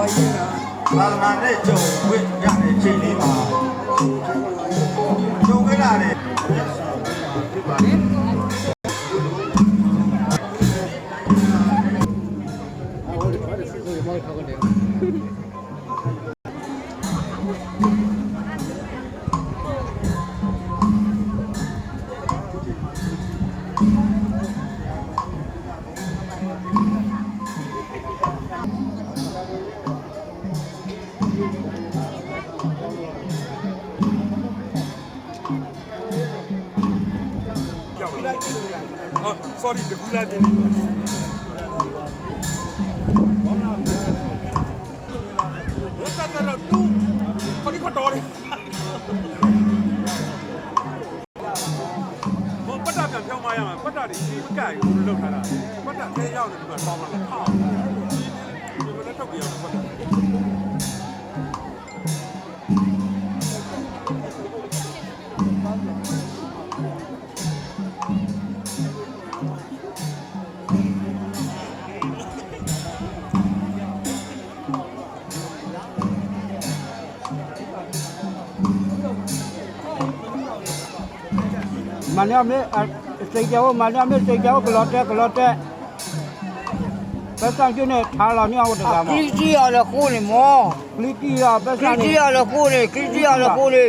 သာသနာနဲ့ကြုံဝိရတဲ့ချိန်လေးပါကြုံခဲ့ရတဲ့ဖြစ်ပါတယ်sorry တကူလာတယ်ဝတ်တာတော့တူခရီးကတော့တယ်ဘာပတ်တာပြန်ဖြောင်းမရမှာပတ်တာတွေဒီမကြိုက်ဘူးလို့လောက်ထားတာပတ်တာထဲရောက်နေဒီမှာပေါင်းလာတယ်ဟောဒီလိုနဲ့ထုတ်ပြရအောင်ပတ်တာမနမေစိတ်ကြောမနမေစိတ်ကြောကလော့တက်ပတ်စံကျွနဲ့ထားလာမြောက်တကမှာ ခလီကြီးရလည်းကိုနေမော ခလီတီရပတ်စံ ခလီကြီးရလည်းကိုနေခလီကြီးရလည်းကိုနေ